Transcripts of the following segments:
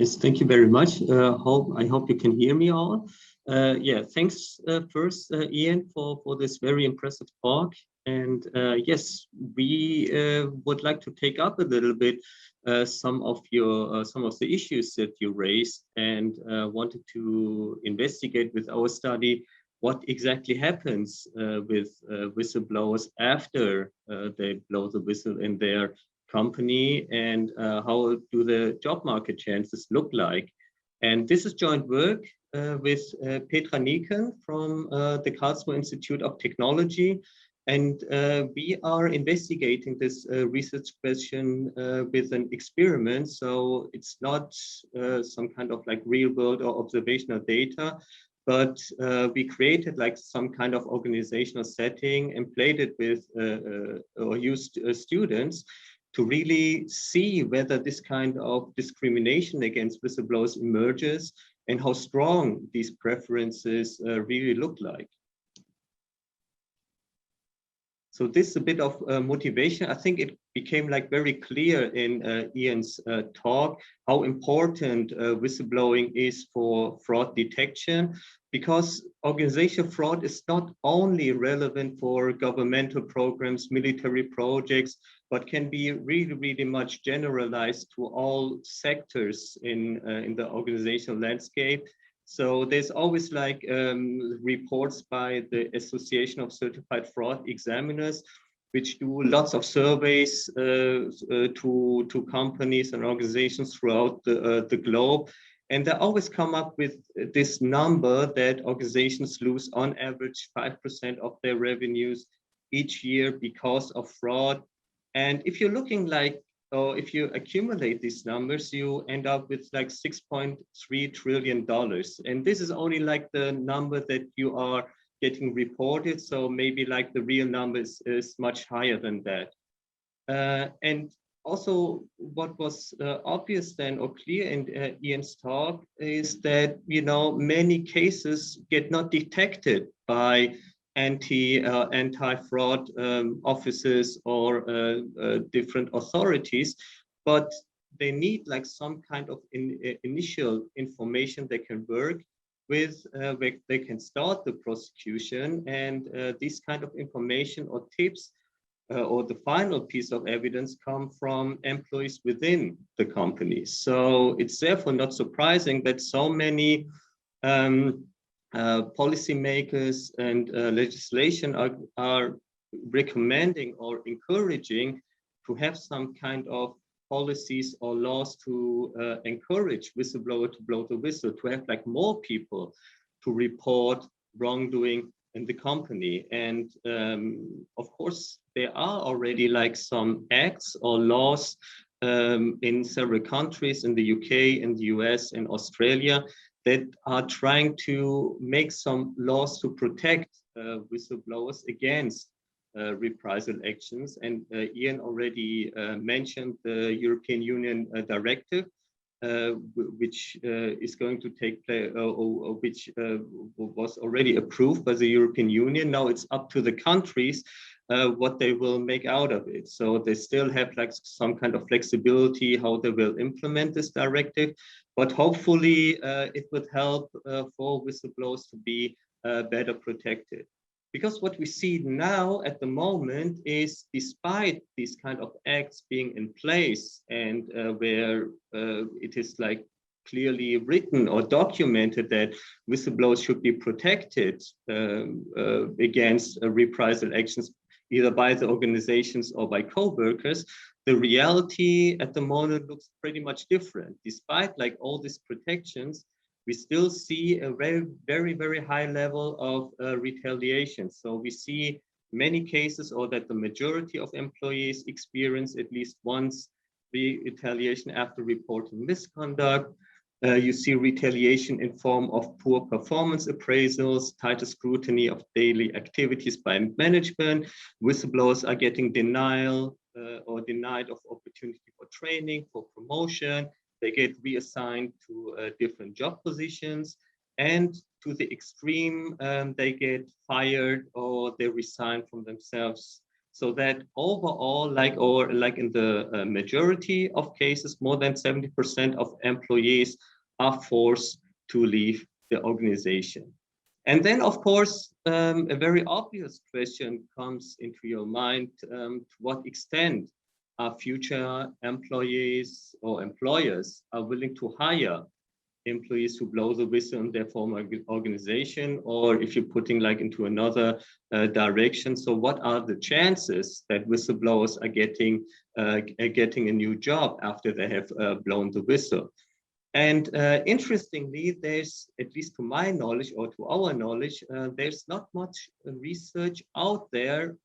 Yes, thank you very much. I hope you can hear me all. Yeah, thanks first, Ian, for this very impressive talk. And yes, we would like to take up a little bit some of the issues that you raised, and wanted to investigate with our study what exactly happens with whistleblowers after they blow the whistle in their company, and how do the job market chances look like. And this is joint work with Petra Nieken from the Karlsruhe Institute of Technology. And we are investigating this research question with an experiment. So it's not some kind of like real world or observational data, but we created like some kind of organizational setting and played it with or used students to really see whether this kind of discrimination against whistleblowers emerges and how strong these preferences really look like. So this is a bit of motivation. I think it became like very clear in Ian's talk how important whistleblowing is for fraud detection, because organizational fraud is not only relevant for governmental programs, military projects, but can be really, really much generalized to all sectors in the organizational landscape. So there's always like reports by the Association of Certified Fraud Examiners, which do lots of surveys to companies and organizations throughout the globe. And they always come up with this number that organizations lose on average 5% of their revenues each year because of fraud. And if you're looking like, or if you accumulate these numbers, you end up with like $6.3 trillion. And this is only like the number that you are getting reported. So maybe like the real number is much higher than that. And also what was obvious then or clear in Ian's talk is that, you know, many cases get not detected by anti-fraud offices or different authorities, but they need like some kind of initial information they can work with, where they can start the prosecution, and this kind of information or tips or the final piece of evidence come from employees within the company. So it's therefore not surprising that so many policymakers and legislation are recommending or encouraging to have some kind of policies or laws to encourage whistleblower to blow the whistle, to have like more people to report wrongdoing in the company. And of course, there are already like some acts or laws in several countries, in the UK, in the US, in Australia, that are trying to make some laws to protect whistleblowers against reprisal actions. And Ian already mentioned the European Union directive, which is going to take place, or which was already approved by the European Union. Now it's up to the countries what they will make out of it. So they still have like some kind of flexibility how they will implement this directive, but hopefully it would help for whistleblowers to be better protected. Because what we see now at the moment is, despite these kind of acts being in place and where it is like clearly written or documented that whistleblowers should be protected against reprisal actions, either by the organizations or by co-workers, the reality at the moment looks pretty much different. Despite like all these protections, we still see a very, very, very high level of retaliation. So we see many cases, or that the majority of employees experience at least once retaliation after reporting misconduct. You see retaliation in form of poor performance appraisals, tighter scrutiny of daily activities by management. Whistleblowers are getting denied of opportunity for training, for promotion. They get reassigned to different job positions, and to the extreme, they get fired or they resign from themselves so that overall, like in the majority of cases, more than 70% of employees are forced to leave the organization. And then, of course, a very obvious question comes into your mind: to what extent are future employees or employers are willing to hire employees who blow the whistle in their former organization, or if you're putting like into another direction, so what are the chances that whistleblowers are getting a new job after they have blown the whistle? And interestingly, there's, at least to my knowledge or to our knowledge, there's not much research out there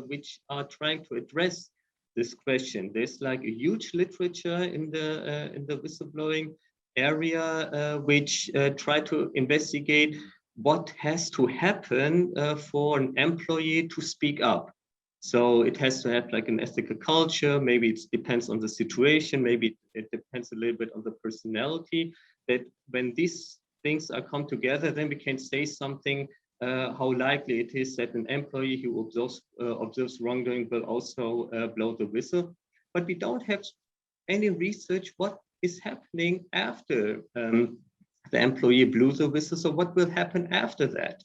which are trying to address this question. There's like a huge literature in the whistleblowing area which try to investigate what has to happen for an employee to speak up. So it has to have like an ethical culture. Maybe it depends on the situation. Maybe it depends a little bit on the personality. That when these things are come together, then we can say something how likely it is that an employee who observes wrongdoing will also blow the whistle. But we don't have any research what is happening after the employee blew the whistle. So what will happen after that?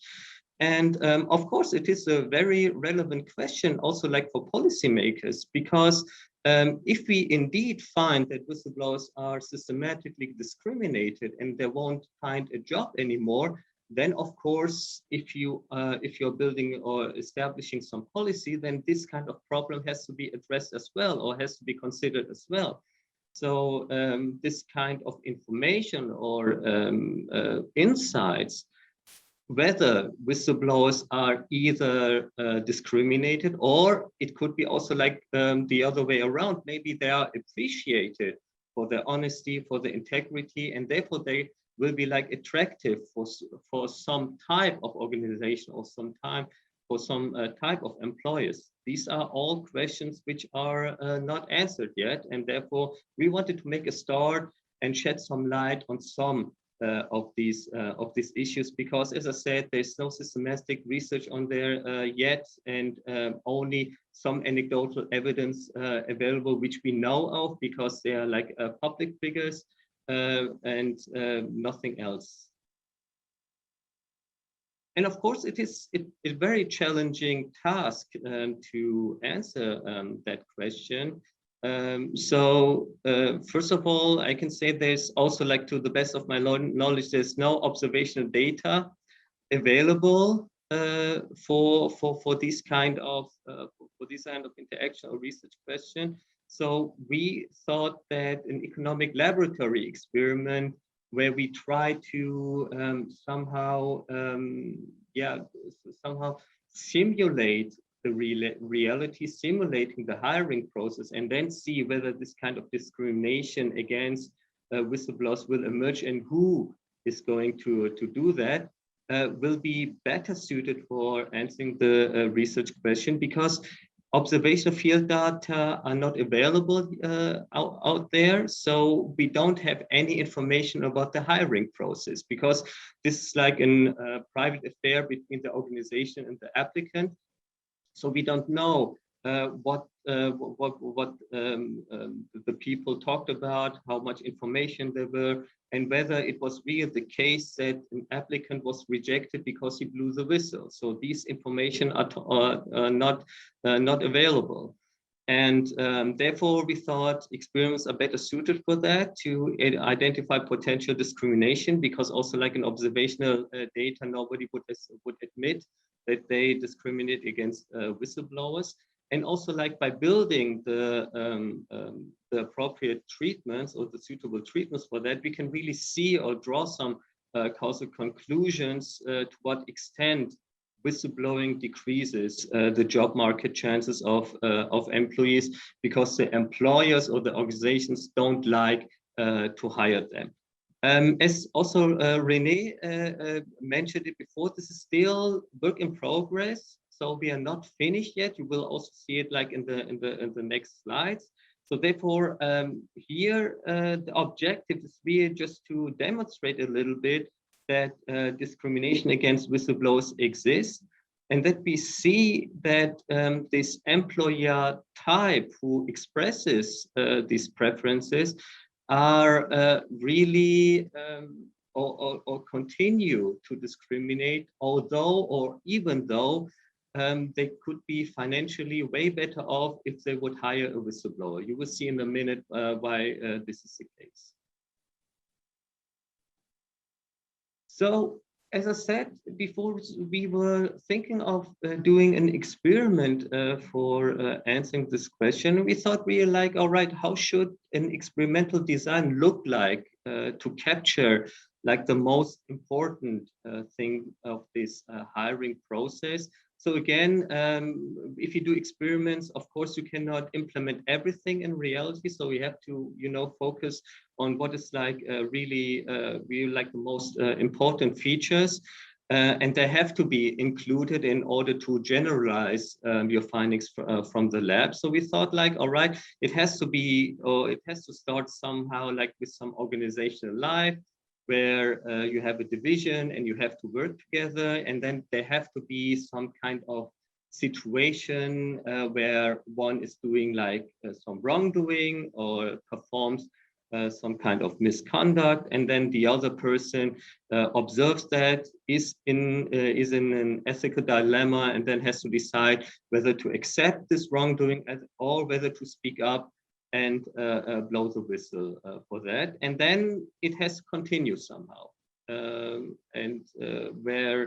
And of course, it is a very relevant question also like for policymakers, because if we indeed find that whistleblowers are systematically discriminated and they won't find a job anymore, then of course, if you're building or establishing some policy, then this kind of problem has to be addressed as well, or has to be considered as well. So this kind of information or insights, whether whistleblowers are either discriminated, or it could be also like the other way around. Maybe they are appreciated for their honesty, for their integrity, and therefore they will be like attractive for some type of organization or some type of employers. These are all questions which are not answered yet, and therefore we wanted to make a start and shed some light on some of these issues, because as I said, there's no systematic research on there yet, and only some anecdotal evidence available which we know of, because they are like public figures and nothing else. And of course, it is a very challenging task to answer that question. First of all, I can say there's also, like, to the best of my knowledge, there's no observational data available for this kind of interaction or research question. So we thought that an economic laboratory experiment where we try to somehow simulate the reality, simulating the hiring process, and then see whether this kind of discrimination against whistleblowers will emerge, and who is going to do that, will be better suited for answering the research question, because observational field data are not available out there. So we don't have any information about the hiring process, because this is like a private affair between the organization and the applicant. So we don't know what the people talked about, how much information there were, and whether it was really the case that an applicant was rejected because he blew the whistle. So these information are not available. And therefore, we thought experiments are better suited for that, to identify potential discrimination, because also like in observational data, nobody would admit that they discriminate against whistleblowers. And also, like, by building the appropriate treatments or the suitable treatments for that, we can really see or draw some causal conclusions to what extent whistleblowing decreases the job market chances of employees, because the employers or the organizations don't like to hire them. As also René mentioned it before, this is still work in progress. So we are not finished yet. You will also see it like in the next slides. So therefore, here the objective is really just to demonstrate a little bit that discrimination against whistleblowers exists, and that we see that this employer type who expresses these preferences are really or continue to discriminate, although or even though they could be financially way better off if they would hire a whistleblower. You will see in a minute why this is the case. So, as I said before, we were thinking of doing an experiment for answering this question. We thought really like, all right, how should an experimental design look like to capture like the most important thing of this hiring process? So again, if you do experiments, of course, you cannot implement everything in reality. So we have to, focus on what is like really like the most important features. And they have to be included in order to generalize your findings from the lab. So we thought like, all right, it has to be, or it has to start somehow like with some organizational life, where you have a division and you have to work together, and then there have to be some kind of situation where one is doing like some wrongdoing or performs some kind of misconduct, and then the other person observes that, is in an ethical dilemma, and then has to decide whether to accept this wrongdoing or whether to speak up and blow the whistle for that. And then it has to continue somehow. Where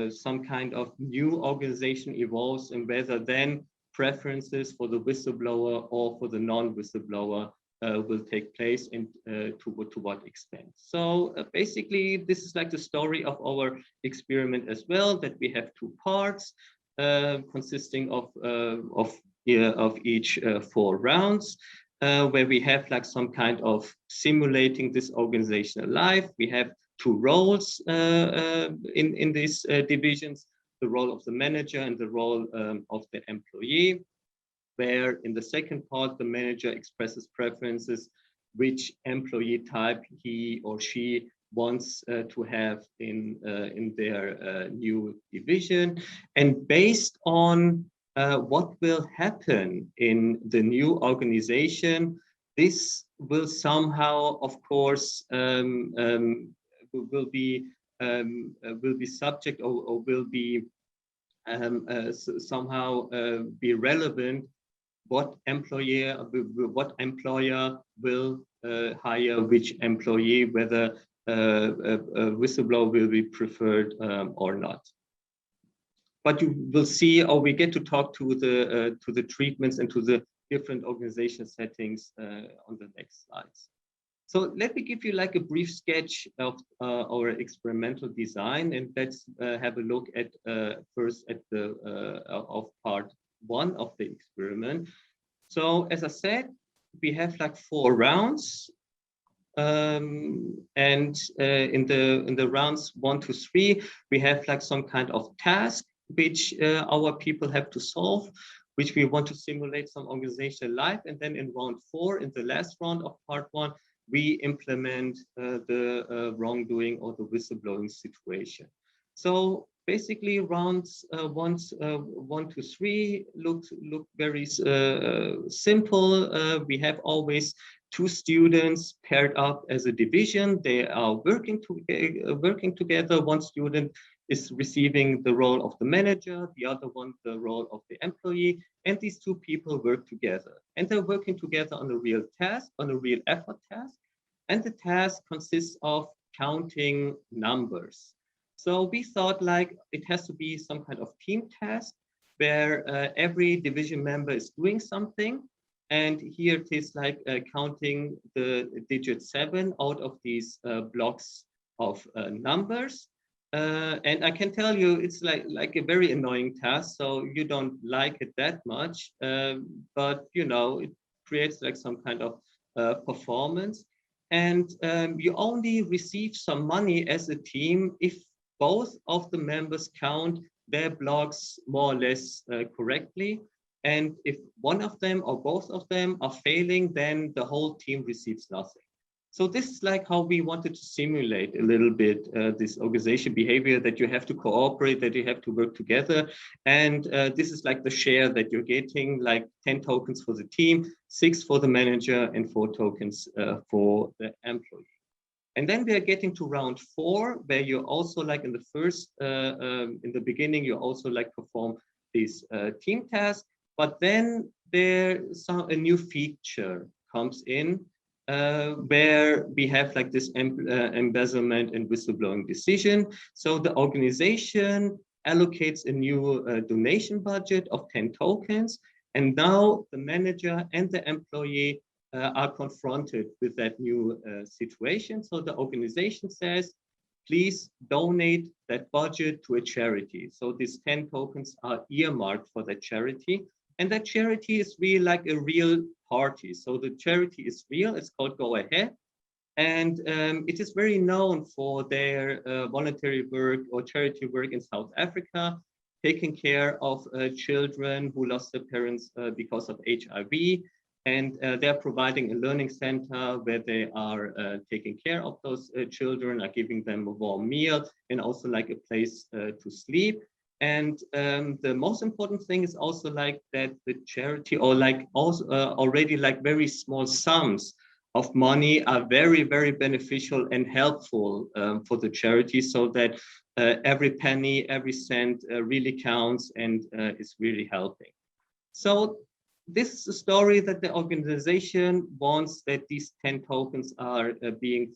some kind of new organization evolves, and whether then preferences for the whistleblower or for the non-whistleblower will take place, and to what extent. So basically, this is like the story of our experiment as well, that we have two parts consisting of each 4 rounds, where we have like some kind of simulating this organizational life. We have 2 roles in these divisions, the role of the manager and the role of the employee, where in the second part, the manager expresses preferences, which employee type he or she wants to have in their new division. And based on what will happen in the new organization, this will somehow, of course, will be subject or will be somehow be relevant. What employer will hire which employee, whether a whistleblower will be preferred or not. But you will see, or we get to talk to the treatments and to the different organization settings on the next slides. So let me give you like a brief sketch of our experimental design, and let's have a look at first at the of part 1 of the experiment. So as I said, we have like 4 rounds. And in the rounds 1 to 3, we have like some kind of task which our people have to solve, which we want to simulate some organizational life. And then in round 4, in the last round of part 1, we implement the wrongdoing or the whistleblowing situation. So basically rounds 1 to 3 look very simple. We have always 2 students paired up as a division. They are working together. One student is receiving the role of the manager, the other one the role of the employee, and these 2 people work together. And they're working together on a real task, on a real effort task. And the task consists of counting numbers. So we thought like it has to be some kind of team task where every division member is doing something. And here it is like counting the digit 7 out of these blocks of numbers. And I can tell you it's like a very annoying task, so you don't like it that much, but it creates like some kind of performance. And you only receive some money as a team if both of the members count their blocks more or less correctly. And if one of them or both of them are failing, then the whole team receives nothing. So this is like how we wanted to simulate a little bit this organization behavior, that you have to cooperate, that you have to work together. And this is like the share that you're getting, like 10 tokens for the team, 6 for the manager, and 4 tokens for the employee. And then we are getting to round 4, where you also like in the first, in the beginning, you also like perform this team task, but then a new feature comes in, where we have like this embezzlement and whistleblowing decision. So the organization allocates a new donation budget of 10 tokens. And now the manager and the employee are confronted with that new situation. So the organization says, please donate that budget to a charity. So these 10 tokens are earmarked for that charity. And that charity is really like a real party. So the charity is real, it's called GoAhead. And it is very known for their voluntary work or charity work in South Africa, taking care of children who lost their parents because of HIV. And they're providing a learning center where they are taking care of those children, like giving them a warm meal and also like a place to sleep. And the most important thing is also like that the charity, or like also already like very small sums of money, are very, very beneficial and helpful for the charity, so that every penny, every cent really counts and is really helping. So this is a story that the organization wants that these 10 tokens are being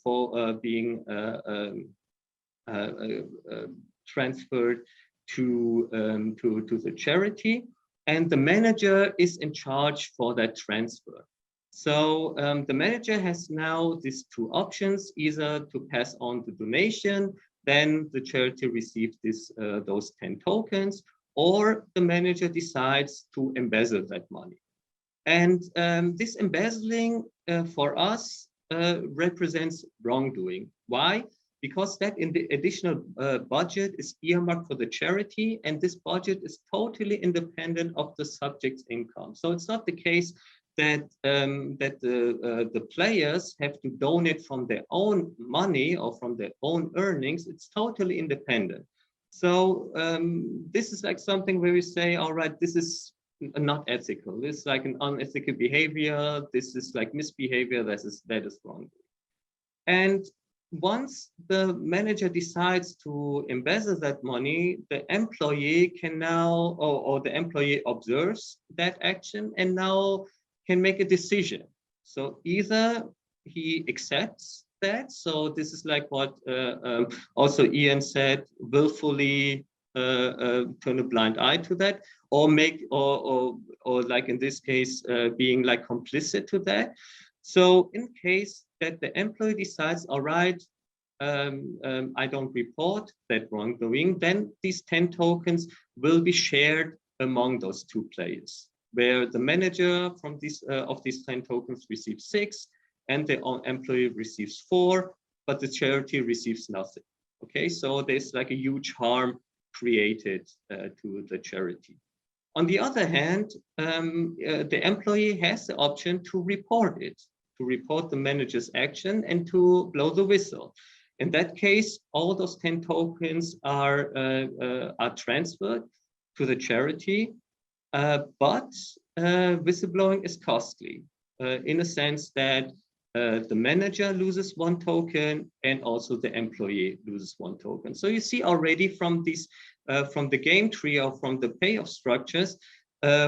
transferred to the charity, and the manager is in charge for that transfer. So the manager has now these 2 options: either to pass on the donation, then the charity receives those 10 tokens, or the manager decides to embezzle that money. And this embezzling for us represents wrongdoing. Why? Because that in the additional budget is earmarked for the charity, and this budget is totally independent of the subject's income. So it's not the case that the players have to donate from their own money or from their own earnings. It's totally independent. So this is like something where we say, all right, this is not ethical. This is like an unethical behavior. This is like misbehavior. That is wrong. And once the manager decides to embezzle that money, the employee can now, or the employee observes that action and now can make a decision. So either he accepts that. So this is like what also Ian said, willfully turn a blind eye to that, or like in this case, being like complicit to that. So in case that the employee decides, all right, I don't report that wrongdoing, then these 10 tokens will be shared among those 2 players, where the manager from these of these 10 tokens receives 6, and the employee receives 4, but the charity receives nothing. Okay, so there's like a huge harm created to the charity. On the other hand, the employee has the option to report it, to report the manager's action and to blow the whistle. In that case, all those 10 tokens are transferred to the charity, but whistleblowing is costly in a sense that the manager loses 1 token and also the employee loses 1 token. So you see already from these, from the game tree or from the payoff structures,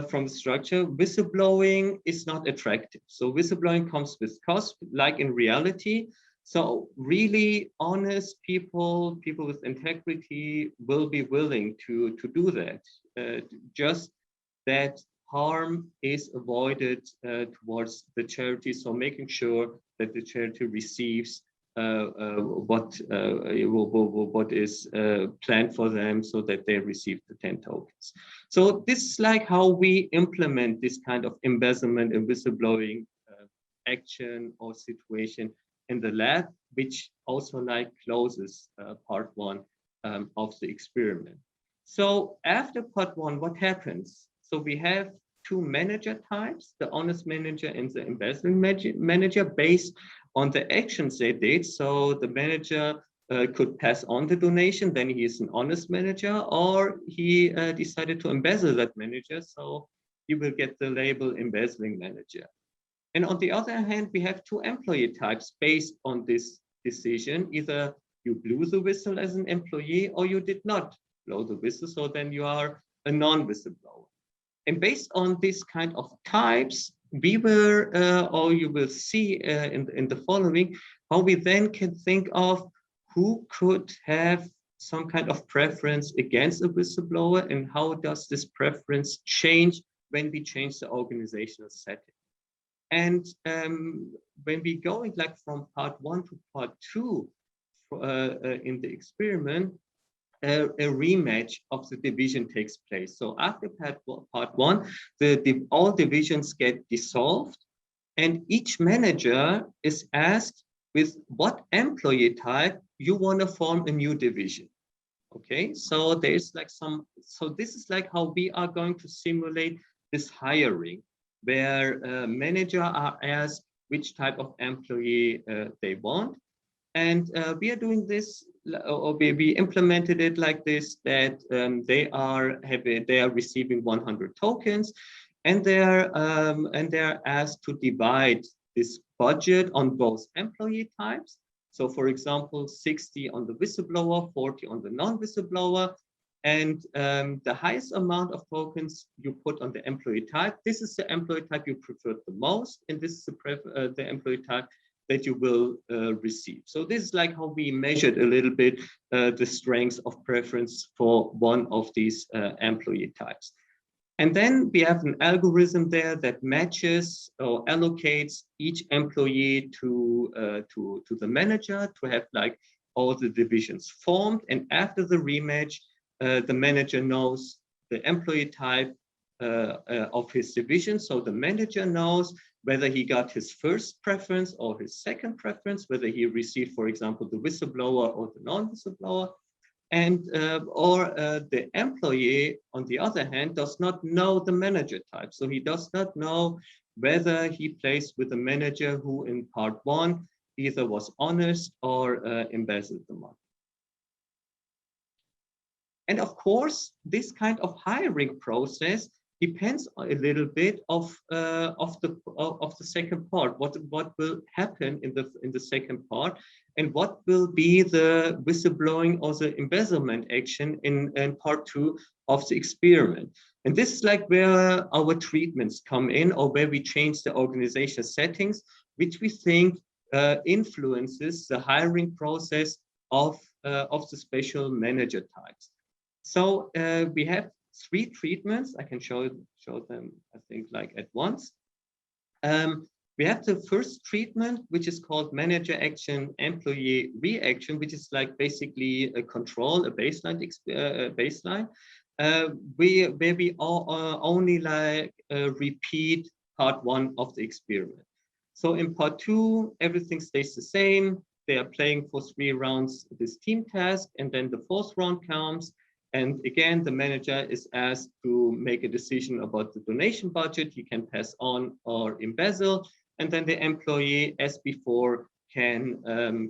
from the structure, whistleblowing is not attractive. So whistleblowing comes with cost, like in reality. So really honest people with integrity will be willing to do that. Just that harm is avoided towards the charity. So making sure that the charity receives what is planned for them, so that they receive the 10 tokens. So this is like how we implement this kind of embezzlement and whistleblowing action or situation in the lab, which also like closes part 1 of the experiment. So after part 1, what happens? So we have two manager types, the honest manager and the embezzling manager, based on the actions they did. So the manager could pass on the donation, then he is an honest manager, or he decided to embezzle that manager, so he will get the label embezzling manager. And on the other hand, we have two employee types based on this decision. Either you blew the whistle as an employee, or you did not blow the whistle, so then you are a non-whistleblower. And based on this kind of types, we were, or you will see in the following, how we then can think of who could have some kind of preference against a whistleblower, and how does this preference change when we change the organizational setting. And when we going like from part 1 to part 2 in the experiment, a rematch of the division takes place. So after part 1, all divisions get dissolved, and each manager is asked with what employee type you want to form a new division. Okay, so there's like so this is like how we are going to simulate this hiring, where manager are asked which type of employee they want. And we are doing this, or we implemented it like this, that they are receiving 100 tokens, and they're asked to divide this budget on both employee types. So for example, 60 on the whistleblower, 40 on the non-whistleblower. And the highest amount of tokens you put on the employee type, this is the employee type you preferred the most, and this is the employee type that you will receive. So this is like how we measured a little bit the strengths of preference for one of these employee types. And then we have an algorithm there that matches or allocates each employee to the manager to have like all the divisions formed. And after the rematch, the manager knows the employee type of his division. So the manager knows whether he got his first preference or his second preference, whether he received, for example, the whistleblower or the non-whistleblower. And the employee, on the other hand, does not know the manager type. So he does not know whether he plays with a manager who in part 1 either was honest or embezzled the money. And of course, this kind of hiring process depends a little bit of the second part. What will happen in the second part, and what will be the whistleblowing or the embezzlement action in part 2 of the experiment. And this is like where our treatments come in, or where we change the organizational settings, which we think influences the hiring process of the special manager types. So we have 3 treatments. I can show them, I think, like at once. We have the first treatment, which is called manager action, employee reaction, which is like basically a control, a baseline, where we only like repeat part 1 of the experiment. So in part 2, everything stays the same. They are playing for 3 rounds this team task, and then the 4th round comes. And again, the manager is asked to make a decision about the donation budget. He can pass on or embezzle. And then the employee, as before, can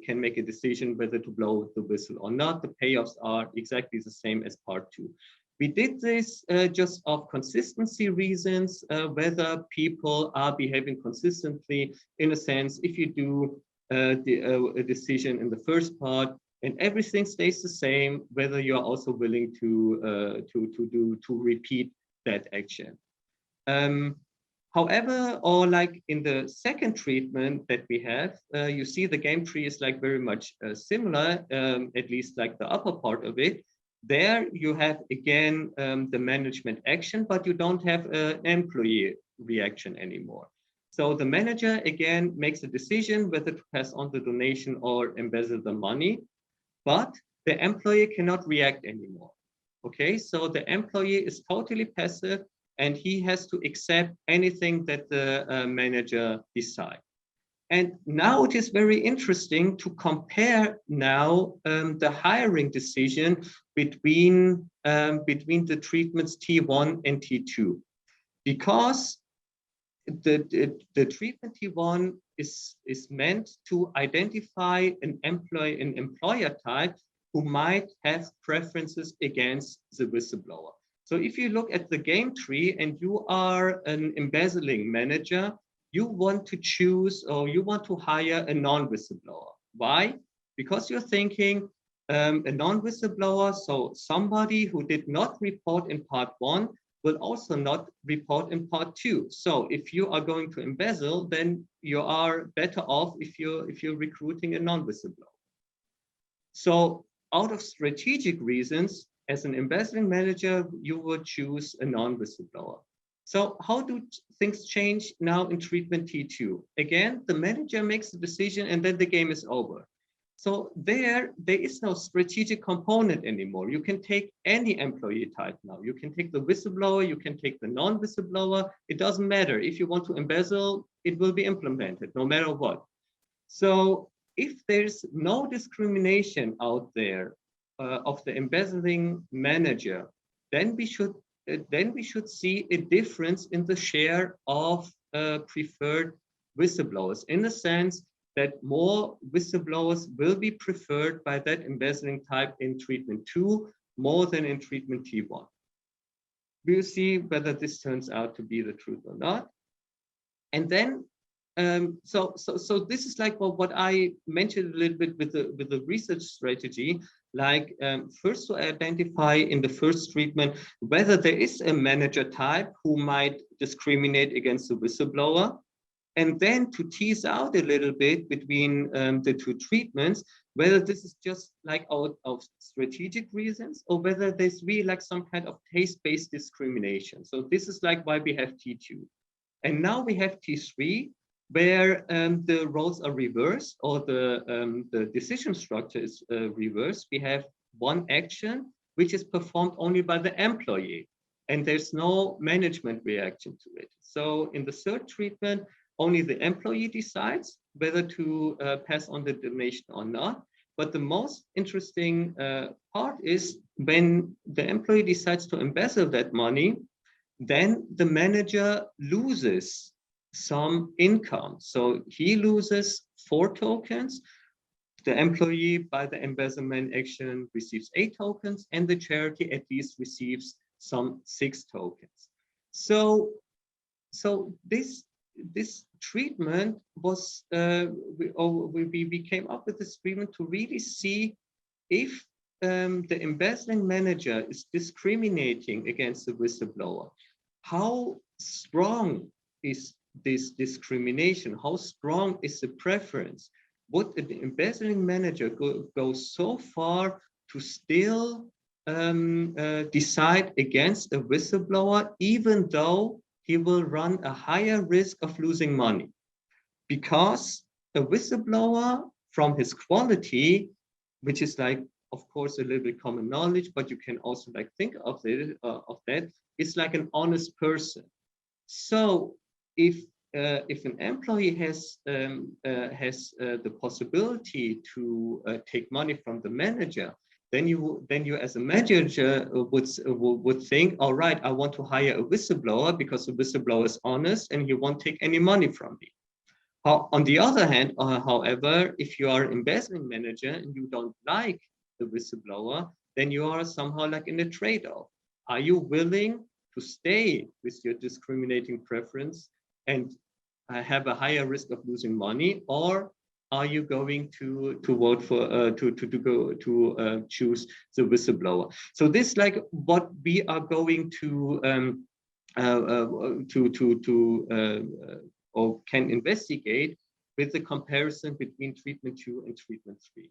make a decision whether to blow the whistle or not. The payoffs are exactly the same as part 2. We did this just of consistency reasons, whether people are behaving consistently. In a sense, if you do a decision in the first part, and everything stays the same, whether you're also willing to repeat that action. However, or like in the second treatment that we have, you see the game tree is like very much similar, at least like the upper part of it. There you have again the management action, but you don't have an employee reaction anymore. So the manager again makes a decision whether to pass on the donation or embezzle the money. But the employee cannot react anymore. Okay, so the employee is totally passive, and he has to accept anything that the manager decides. And now it is very interesting to compare now the hiring decision between the treatments T1 and T2. because the treatment T1 is meant to identify an employer type who might have preferences against the whistleblower. So if you look at the game tree and you are an embezzling manager, you want to choose or you want to hire a non-whistleblower. Why? Because you're thinking a non-whistleblower, so somebody who did not report in part 1 will also not report in part 2. So if you are going to embezzle, then you are better off if you're recruiting a non-whistleblower. So out of strategic reasons, as an embezzling manager, you would choose a non-whistleblower. So how do things change now in treatment T2? Again, the manager makes the decision and then the game is over. So there is no strategic component anymore. You can take any employee type now. You can take the whistleblower, you can take the non-whistleblower. It doesn't matter. If you want to embezzle, it will be implemented no matter what. So if there's no discrimination out there of the embezzling manager, then we should see a difference in the share of preferred whistleblowers, in the sense that more whistleblowers will be preferred by that embezzling type in treatment 2 more than in treatment T1. We'll see whether this turns out to be the truth or not. And then, so this is like what I mentioned a little bit with the research strategy, like first to identify in the first treatment whether there is a manager type who might discriminate against the whistleblower, and then to tease out a little bit between the two treatments, whether this is just like out of strategic reasons or whether there's really like some kind of taste-based discrimination. So this is like why we have T2. And now we have T3, where the roles are reversed, or the decision structure is reversed. We have one action which is performed only by the employee, and there's no management reaction to it. So in the third treatment, only the employee decides whether to pass on the donation or not. But the most interesting part is when the employee decides to embezzle that money, then the manager loses some income. So he loses 4 tokens. The employee by the embezzlement action receives 8 tokens, and the charity at least receives some 6 tokens. So this treatment was, we came up with this treatment to really see if the embezzling manager is discriminating against the whistleblower. How strong is this discrimination? How strong is the preference? Would the embezzling manager go so far to still decide against a whistleblower, even though he will run a higher risk of losing money? Because a whistleblower, from his quality, which is like, of course, a little bit common knowledge, but you can also like think of that, is like an honest person. So if an employee has the possibility to take money from the manager, then you as a manager would think, all right, I want to hire a whistleblower because the whistleblower is honest and he won't take any money from me. On the other hand, however, if you are an embezzling manager and you don't like the whistleblower, then you are somehow like in a trade-off. Are you willing to stay with your discriminating preference and have a higher risk of losing money, or are you going to vote for choose the whistleblower? So this is like what we are going to or can investigate with the comparison between treatment 2 and treatment 3.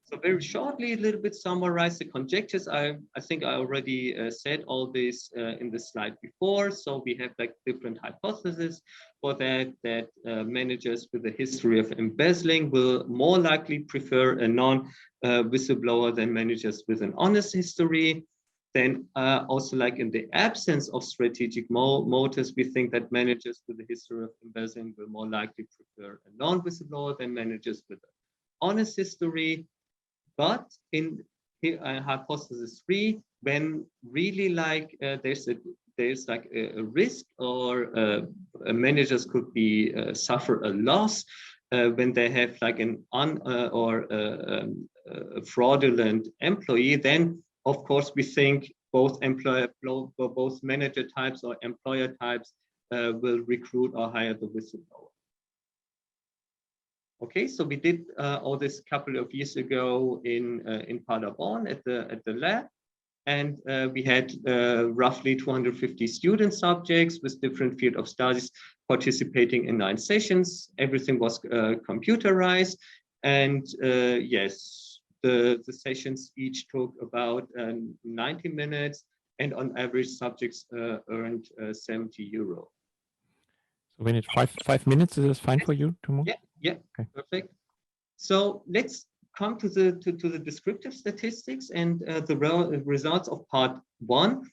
So very shortly, a little bit summarize the conjectures. I think I already said all this in the slide before. So we have like different hypotheses for that managers with a history of embezzling will more likely prefer a non-whistleblower than managers with an honest history. Then also like in the absence of strategic motives, we think that managers with a history of embezzling will more likely prefer a non-whistleblower than managers with an honest history. But in hypothesis 3, when really like there's there's like a risk, or managers could be suffer a loss when they have like an a fraudulent employee, then of course we think both manager types or employer types will recruit or hire the whistleblower. Okay, so we did all this a couple of years ago in Paderborn at the lab, and we had roughly 250 student subjects with different field of studies participating in 9 sessions. Everything was computerized, and yes, the sessions each took about 90 minutes, and on average subjects earned 70 euro. So when it's five minutes, is this fine for you tomorrow? Yeah, okay. Perfect. So let's come to the descriptive statistics and the results of part 1.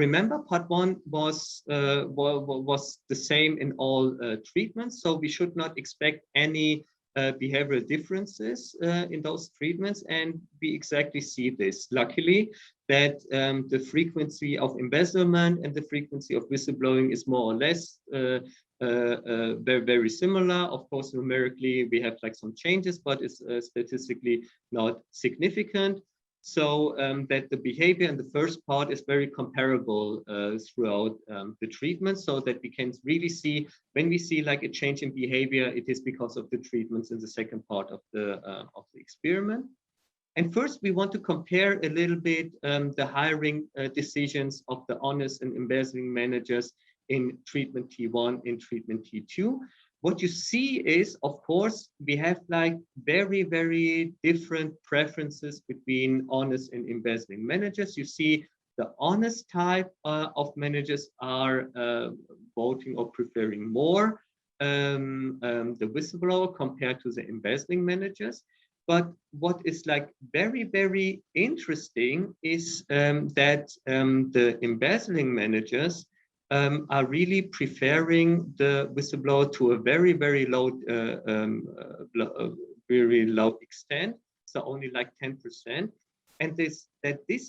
Remember, part 1 was the same in all treatments, so we should not expect any behavioral differences in those treatments, and we exactly see this. Luckily, that the frequency of embezzlement and the frequency of whistleblowing is more or less very, very similar. Of course, numerically, we have like some changes, but it's statistically not significant. So that the behavior in the first part is very comparable throughout the treatment, so that we can really see, when we see like a change in behavior, it is because of the treatments in the second part of the experiment. And first, we want to compare a little bit the hiring decisions of the honest and embezzling managers in treatment T1, in treatment T2. What you see is, of course, we have like very, very different preferences between honest and embezzling managers. You see the honest type of managers are voting or preferring more the whistleblower compared to the embezzling managers. But what is like very, very interesting is that the embezzling managers are really preferring the whistleblower to a very, very low, very low extent, so only like 10%. And this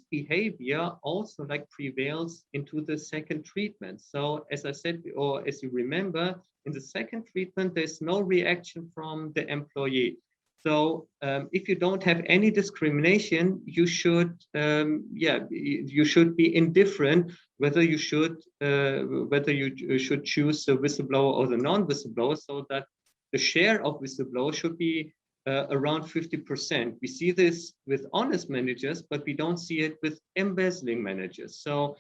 behavior also like prevails into the second treatment. So as I said, or as you remember, in the second treatment, there's no reaction from the employee. So if you don't have any discrimination, you should, you should be indifferent whether you should choose the whistleblower or the non-whistleblower, so that the share of whistleblowers should be around 50%. We see this with honest managers, but we don't see it with embezzling managers. So,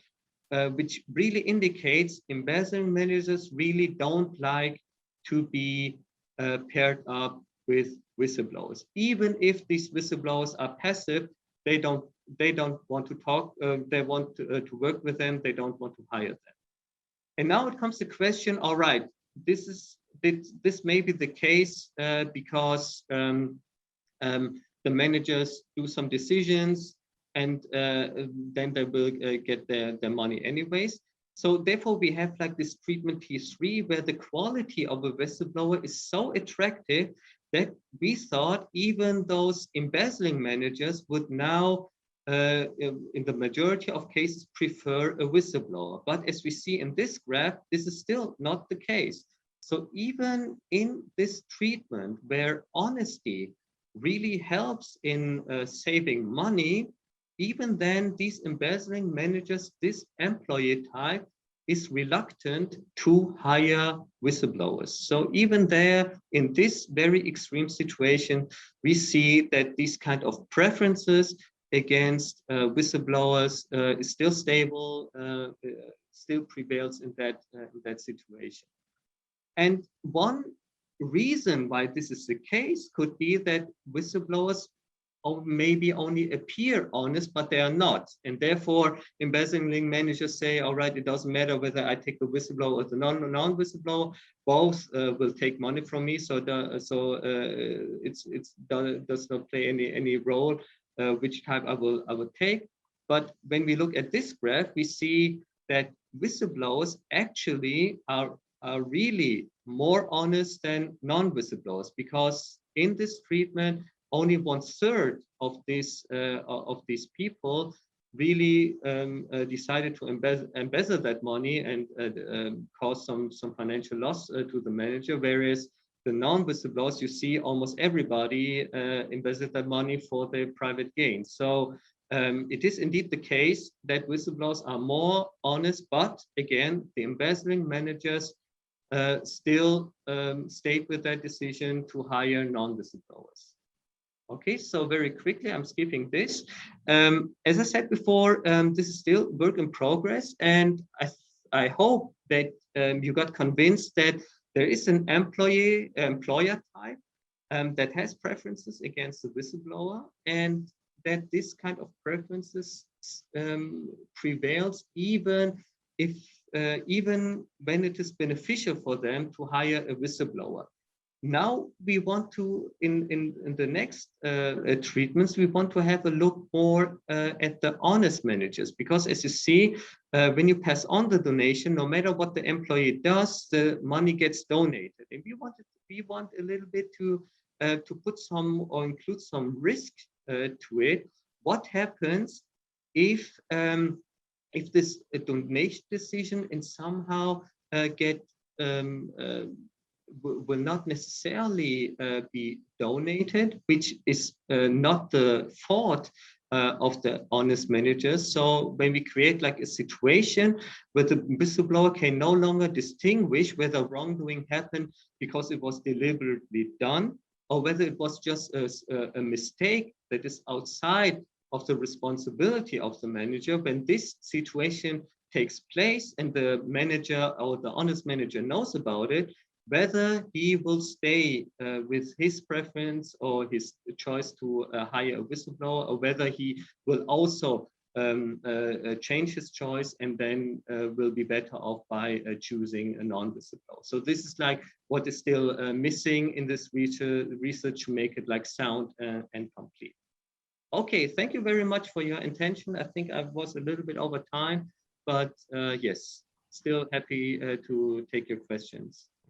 which really indicates embezzling managers really don't like to be paired up with whistleblowers. Even if these whistleblowers are passive, they don't want to talk, they want to work with them, they don't want to hire them. And now it comes to the question, all right, this may be the case because the managers do some decisions and then they will get their money anyways. So therefore we have like this treatment T3 where the quality of a whistleblower is so attractive that we thought even those embezzling managers would now, in the majority of cases, prefer a whistleblower. But as we see in this graph, this is still not the case. So even in this treatment where honesty really helps in saving money, even then these embezzling managers, this employee type, is reluctant to hire whistleblowers. So even there, in this very extreme situation, we see that these kind of preferences against whistleblowers is still stable, still prevails in that situation. And one reason why this is the case could be that whistleblowers maybe only appear honest, but they are not. And therefore, embezzling managers say, all right, it doesn't matter whether I take the whistleblower or the non-whistleblower, both will take money from me. So it does not play any role which type I will take. But when we look at this graph, we see that whistleblowers actually are really more honest than non-whistleblowers, because in this treatment, only 1/3 of these people really decided to embezzle that money and cause some financial loss to the manager, whereas the non-whistleblowers, you see almost everybody embezzled that money for their private gain. So it is indeed the case that whistleblowers are more honest, but again, the embezzling managers still stayed with their decision to hire non-whistleblowers. Okay, so very quickly, I'm skipping this. As I said before, this is still work in progress, and I hope that you got convinced that there is an employer type that has preferences against the whistleblower, and that this kind of preferences prevails even if even when it is beneficial for them to hire a whistleblower. Now we want to, in the next treatments, we want to have a look more at the honest managers, because as you see, when you pass on the donation, no matter what the employee does, the money gets donated. And we want a little bit to put some or include some risk to it. What happens if this donation decision and somehow will not necessarily be donated, which is not the fault of the honest managers. So when we create like a situation where the whistleblower can no longer distinguish whether wrongdoing happened because it was deliberately done, or whether it was just a mistake that is outside of the responsibility of the manager, when this situation takes place and the manager or the honest manager knows about it, whether he will stay with his preference or his choice to hire a whistleblower, or whether he will also change his choice and then will be better off by choosing a non-whistleblower. So this is like what is still missing in this research to make it like sound and complete. Okay, thank you very much for your attention. I think I was a little bit over time, but yes, still happy to take your questions.